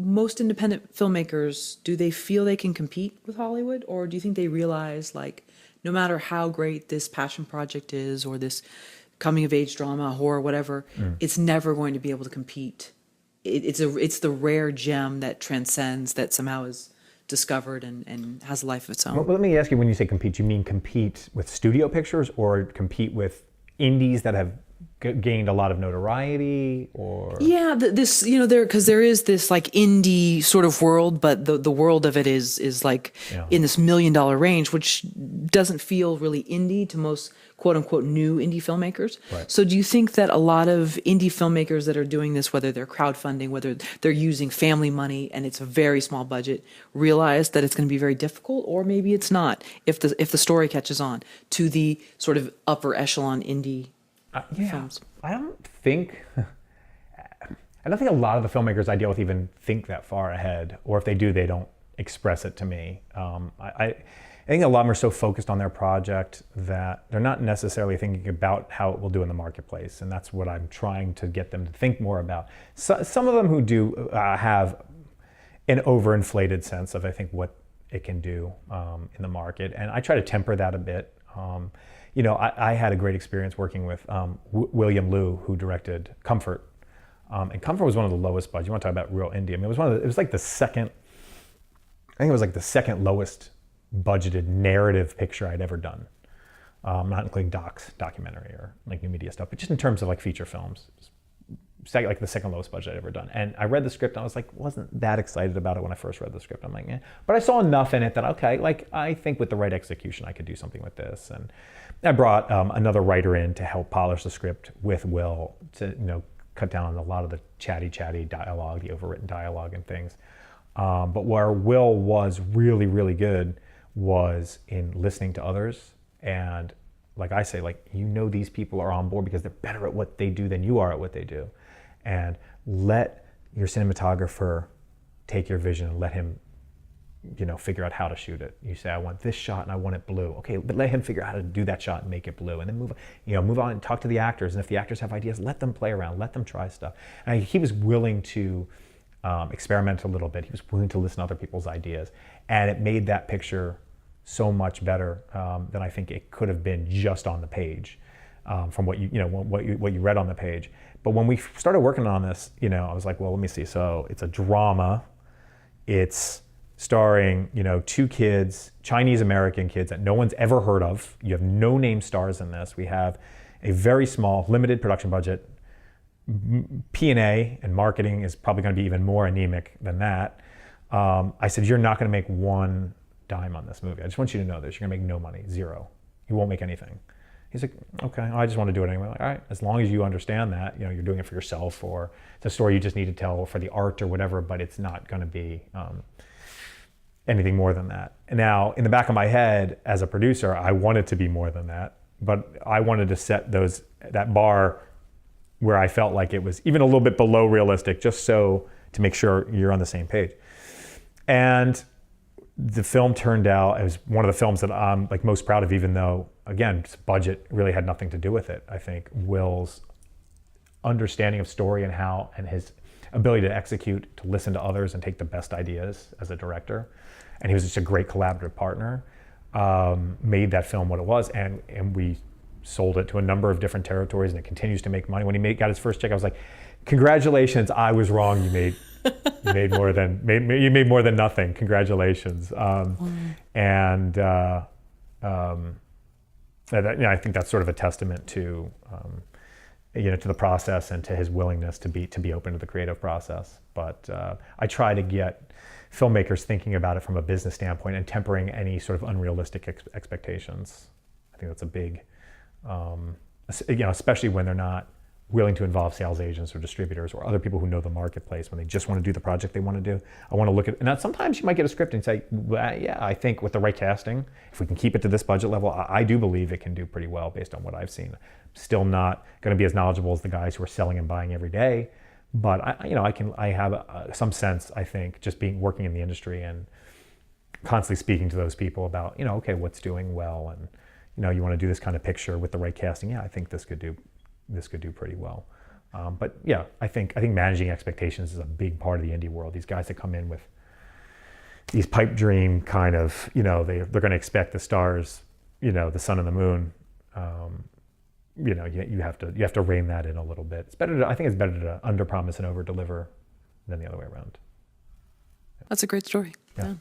most independent filmmakers, do they feel they can compete with Hollywood, or do you think they realize, like, no matter how great this passion project is, or this coming of age drama, horror, whatever, it's never going to be able to compete? It's the rare gem that transcends, that somehow is discovered and has a life of its own. Well, let me ask you, when you say compete, you mean compete with studio pictures or compete with indies that have gained a lot of notoriety? Or this, because there is this like indie sort of world, but the world of it is like in this $1 million range, which doesn't feel really indie to most quote unquote new indie filmmakers. Right. So do you think that a lot of indie filmmakers that are doing this, whether they're crowdfunding, whether they're using family money and it's a very small budget, realize that it's going to be very difficult, or maybe it's not, if the story catches on to the sort of upper echelon indie films? I don't think a lot of the filmmakers I deal with even think that far ahead, or if they do, they don't express it to me. I think a lot of them are so focused on their project that they're not necessarily thinking about how it will do in the marketplace, and that's what I'm trying to get them to think more about. So, some of them who do have an overinflated sense of, I think, what it can do in the market, and I try to temper that a bit. I had a great experience working with William Liu, who directed Comfort, and Comfort was one of the lowest budget. You want to talk about real indie? I mean, it was like the second lowest budgeted narrative picture I'd ever done, not including documentary or like new media stuff, but just in terms of like feature films, like the second lowest budget I'd ever done. And I read the script and I was like, wasn't that excited about it when I first read the script. I'm like, but I saw enough in it that, okay, like I think with the right execution I could do something with this. And I brought another writer in to help polish the script with Will to cut down on a lot of the chatty dialogue, the overwritten dialogue and things. But where Will was really, really good was in listening to others. And like I say, like, these people are on board because they're better at what they do than you are at what they do. And let your cinematographer take your vision and let him, figure out how to shoot it. You say, I want this shot and I want it blue. Okay, but let him figure out how to do that shot and make it blue. And then move on and talk to the actors. And if the actors have ideas, let them play around, let them try stuff. And he was willing to experiment a little bit. He was willing to listen to other people's ideas. And it made that picture so much better than I think it could have been just on the page, from what you read on the page. But when we started working on this, I was like, well, let me see. So it's a drama. It's starring, two kids, Chinese American kids that no one's ever heard of. You have no name stars in this. We have a very small, limited production budget. P&A and marketing is probably going to be even more anemic than that. I said, you're not going to make one dime on this movie. I just want you to know this. You're gonna make no money, zero. You won't make anything. He's like, okay, I just want to do it anyway. Like, all right, as long as you understand that, you're doing it for yourself, or it's a story you just need to tell for the art or whatever, but it's not going to be anything more than that. And now, in the back of my head, as a producer, I wanted to be more than that, but I wanted to set that bar where I felt like it was even a little bit below realistic, just so to make sure you're on the same page. And the film turned out, it was one of the films that I'm like most proud of, even though, again, budget really had nothing to do with it. I think Will's understanding of story and his ability to execute, to listen to others and take the best ideas as a director, and he was just a great collaborative partner, made that film what it was, and we sold it to a number of different territories, and it continues to make money. When he got his first check, I was like, congratulations, I was wrong, you made more than nothing. Congratulations. And I think that's sort of a testament to to the process and to his willingness to be open to the creative process. But I try to get filmmakers thinking about it from a business standpoint and tempering any sort of unrealistic expectations. I think that's a big, especially when they're not willing to involve sales agents or distributors or other people who know the marketplace, when they just want to do the project they want to do. I want to look at, and sometimes you might get a script and say, well, yeah, I think with the right casting, if we can keep it to this budget level, I do believe it can do pretty well based on what I've seen. Still not going to be as knowledgeable as the guys who are selling and buying every day, but I have some sense, I think, just working in the industry and constantly speaking to those people about, okay, what's doing well, and you want to do this kind of picture with the right casting. Yeah, I think this could do pretty well. But yeah, I think managing expectations is a big part of the indie world. These guys that come in with these pipe dream kind of, they're going to expect the stars, the sun and the moon. You have to rein that in a little bit. I think it's better to under promise and over deliver than the other way around. That's a great story. Yeah. Yeah.